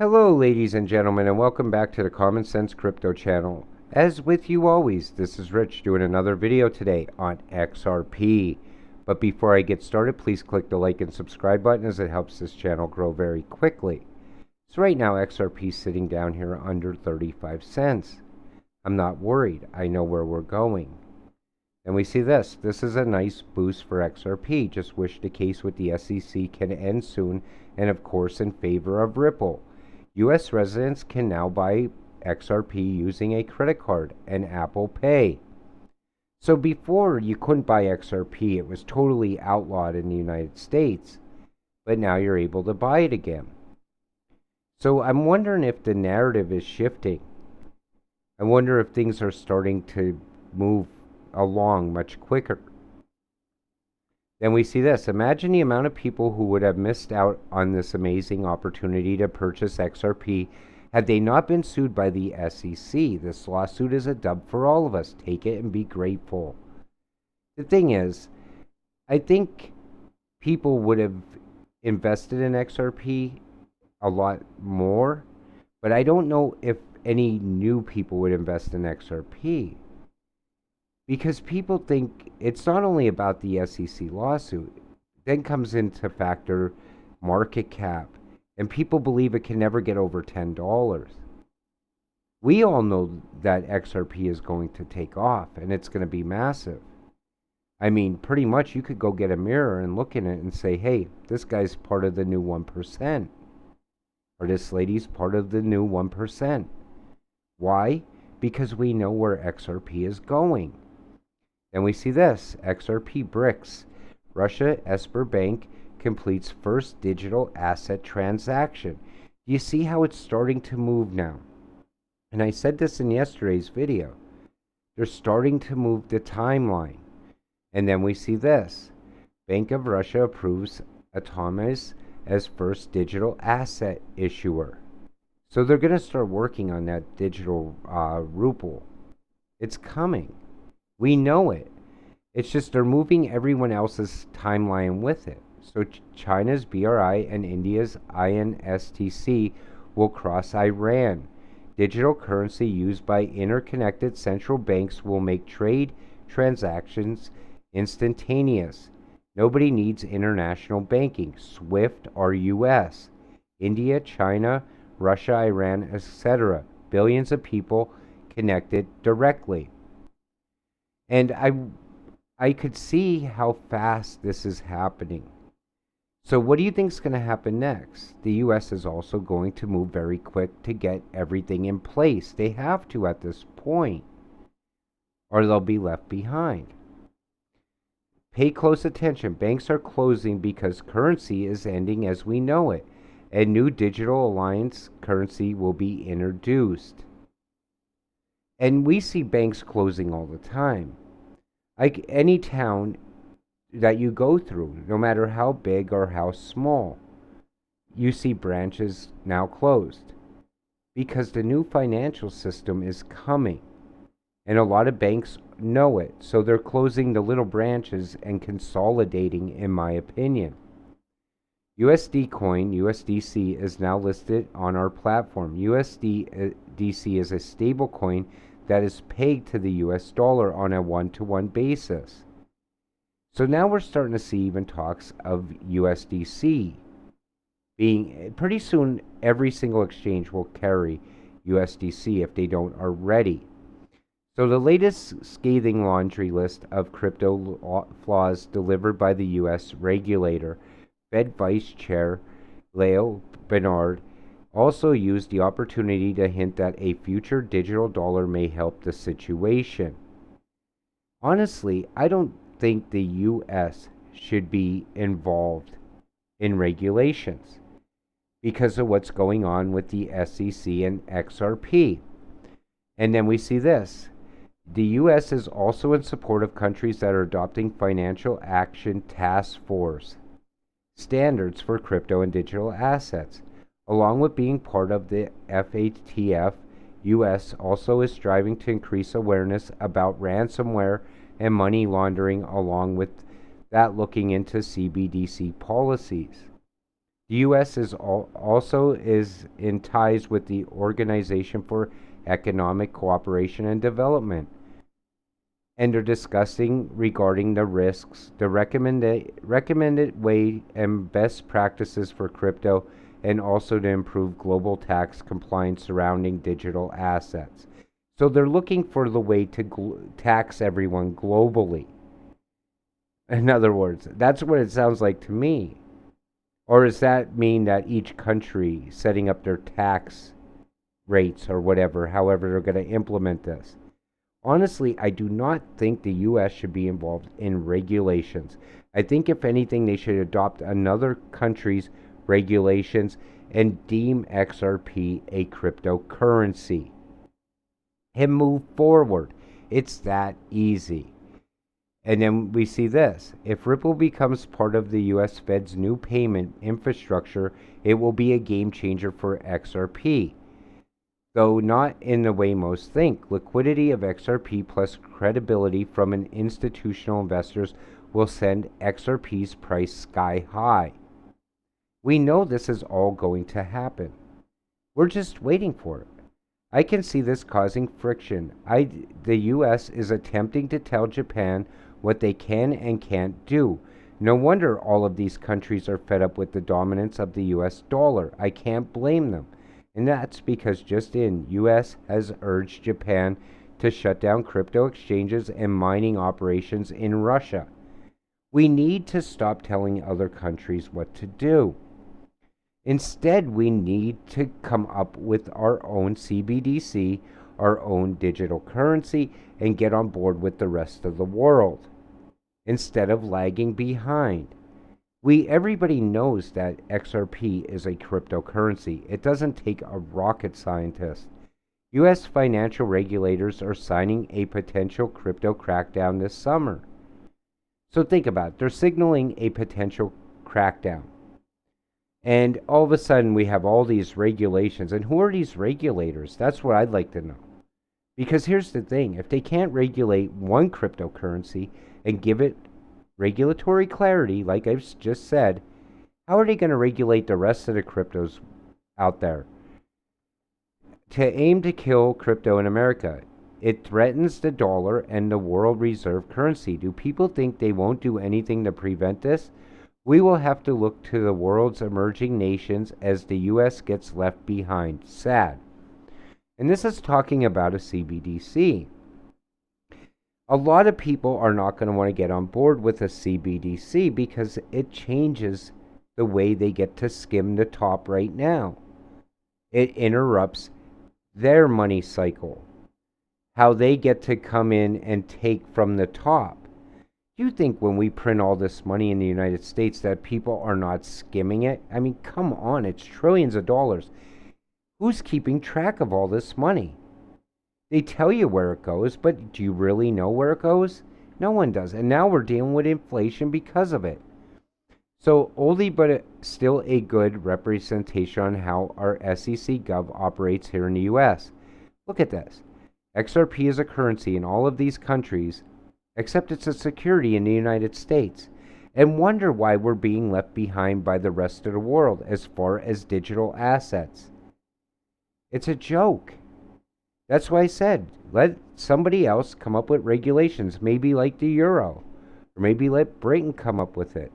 Hello, ladies and gentlemen, and welcome back to the Common Sense Crypto channel. As with you always, this is Rich doing another video today on XRP. But before I get started, please click the like and subscribe button as it helps this channel grow very quickly. So right now, XRP is sitting down here under 35 cents. I'm not worried. I know where we're going. And we see this. This is a nice boost for XRP. Just wish the case with the SEC can end soon, and of course in favor of Ripple. U.S. residents can now buy XRP using a credit card and Apple Pay. So before, you couldn't buy XRP. It was totally outlawed in the United States. But now you're able to buy it again. So I'm wondering if the narrative is shifting. I wonder if things are starting to move along much quicker. Then we see this. Imagine the amount of people who would have missed out on this amazing opportunity to purchase XRP had they not been sued by the SEC. This lawsuit is a dub for all of us. Take it and be grateful. The thing is, I think people would have invested in XRP a lot more, but I don't know if any new people would invest in XRP. Because people think it's not only about the SEC lawsuit, then comes into factor market cap, and people believe it can never get over $10. We all know that XRP is going to take off, and it's going to be massive. I mean, pretty much you could go get a mirror and look in it and say, hey, this guy's part of the new 1%. Or this lady's part of the new 1%. Why? Because we know where XRP is going. Then we see this, XRP BRICS. Russia Esper Bank completes first digital asset transaction. Do you see how it's starting to move now? And I said this in yesterday's video. They're starting to move the timeline. And then we see this. Bank of Russia approves Atomis as first digital asset issuer. So they're going to start working on that digital ruble. It's coming. We know it. It's just they're moving everyone else's timeline with it. So China's BRI and India's INSTC will cross Iran. Digital currency used by interconnected central banks will make trade transactions instantaneous. Nobody needs international banking. SWIFT or US. India, China, Russia, Iran, etc. Billions of people connected directly. And I could see how fast this is happening. So what do you think is going to happen next? The U.S. is also going to move very quick to get everything in place. They have to at this point, or they'll be left behind. Pay close attention. Banks are closing because currency is ending as we know it. A new digital alliance currency will be introduced. And we see banks closing all the time. Like any town that you go through, no matter how big or how small, you see branches now closed. Because the new financial system is coming. And a lot of banks know it. So they're closing the little branches and consolidating, in my opinion. USD coin, USDC, is now listed on our platform. USDC is a stable coin that is pegged to the US dollar on a one-to-one basis. So now we're starting to see even talks of USDC being, pretty soon every single exchange will carry USDC if they don't already. So the latest scathing laundry list of crypto flaws delivered by the US regulator, Fed Vice Chair Leo Bernard, also used the opportunity to hint that a future digital dollar may help the situation. Honestly, I don't think the U.S. should be involved in regulations because of what's going on with the SEC and XRP. And then we see this. The U.S. is also in support of countries that are adopting Financial Action Task Force standards for crypto and digital assets. Along with being part of the FATF, U.S. also is striving to increase awareness about ransomware and money laundering, along with that looking into CBDC policies. The U.S. also is in ties with the Organization for Economic Cooperation and Development, and they're discussing regarding the risks, the recommended way and best practices for crypto, and also to improve global tax compliance surrounding digital assets. So they're looking for the way to tax everyone globally. In other words, that's what it sounds like to me. Or does that mean that each country setting up their tax rates or whatever, however they're going to implement this? Honestly, I do not think the US should be involved in regulations. I think, if anything, they should adopt another country's regulations and deem XRP a cryptocurrency and move forward. It's that easy. And then we see this. If Ripple becomes part of the US Fed's new payment infrastructure, it will be a game changer for XRP. Though not in the way most think. Liquidity of XRP plus credibility from an institutional investors will send XRP's price sky high. We know this is all going to happen. We're just waiting for it. I can see this causing friction. The US is attempting to tell Japan what they can and can't do. No wonder all of these countries are fed up with the dominance of the US dollar. I can't blame them. And that's because US has urged Japan to shut down crypto exchanges and mining operations in Russia. We need to stop telling other countries what to do. Instead, we need to come up with our own CBDC, our own digital currency, and get on board with the rest of the world, instead of lagging behind. Everybody knows that XRP is a cryptocurrency. It doesn't take a rocket scientist. US financial regulators are signing a potential crypto crackdown this summer. So think about it. They're signaling a potential crackdown. And all of a sudden, we have all these regulations. And who are these regulators? That's what I'd like to know. Because here's the thing. If they can't regulate one cryptocurrency and give it regulatory clarity, like I've just said, how are they going to regulate the rest of the cryptos out there? To aim to kill crypto in America. It threatens the dollar and the world reserve currency. Do people think they won't do anything to prevent this? We will have to look to the world's emerging nations as the US gets left behind. Sad. And this is talking about a CBDC. A lot of people are not going to want to get on board with a CBDC because it changes the way they get to skim the top right now. It interrupts their money cycle, how they get to come in and take from the top. Do you think when we print all this money in the United States that people are not skimming it? I mean, come on, it's trillions of dollars. Who's keeping track of all this money? They tell you where it goes, but do you really know where it goes? No one does. And now we're dealing with inflation because of it. So, oldie but still a good representation on how our SEC Gov operates here in the US. Look at this. XRP is a currency in all of these countries, except it's a security in the United States. And wonder why we're being left behind by the rest of the world as far as digital assets. It's a joke. That's why I said, let somebody else come up with regulations, maybe like the euro, or maybe let Britain come up with it.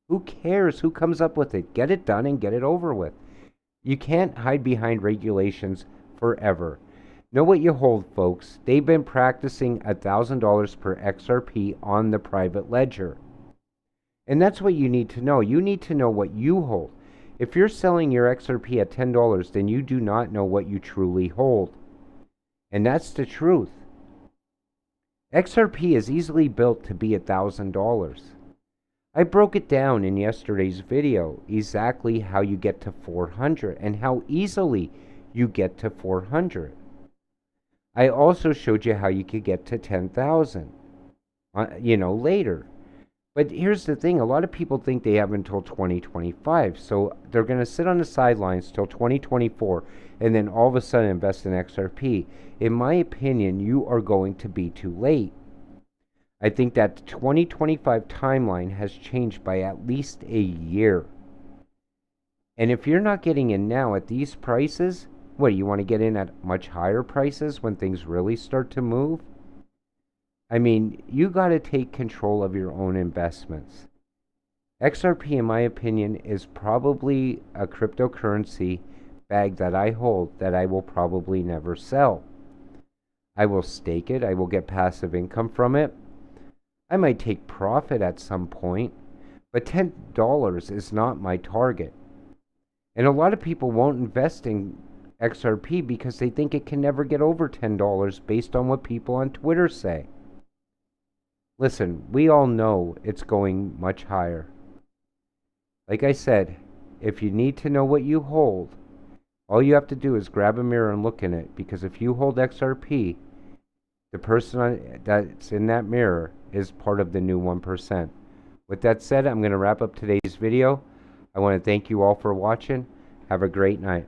Who cares who comes up with it? Get it done and get it over with. You can't hide behind regulations forever. Know what you hold, folks. They've been practicing $1,000 per XRP on the private ledger. And that's what you need to know. You need to know what you hold. If you're selling your XRP at $10, then you do not know what you truly hold. And that's the truth. XRP is easily built to be $1,000. I broke it down in yesterday's video, exactly how you get to 400 and how easily you get to 400. I also showed you how you could get to 10,000, later. But here's the thing. A lot of people think they have until 2025. So they're going to sit on the sidelines till 2024 and then all of a sudden invest in XRP. In my opinion, you are going to be too late. I think that the 2025 timeline has changed by at least a year. And if you're not getting in now at these prices, what, you want to get in at much higher prices when things really start to move? I mean, you got to take control of your own investments. XRP, in my opinion, is probably a cryptocurrency bag that I hold that I will probably never sell. I will stake it. I will get passive income from it. I might take profit at some point, but $10 is not my target. And a lot of people won't invest in XRP because they think it can never get over $10 based on what people on Twitter say. Listen, we all know it's going much higher. Like I said, if you need to know what you hold, all you have to do is grab a mirror and look in it, because if you hold XRP, the person that's in that mirror is part of the new 1%. With that said, I'm going to wrap up today's video. I want to thank you all for watching. Have a great night.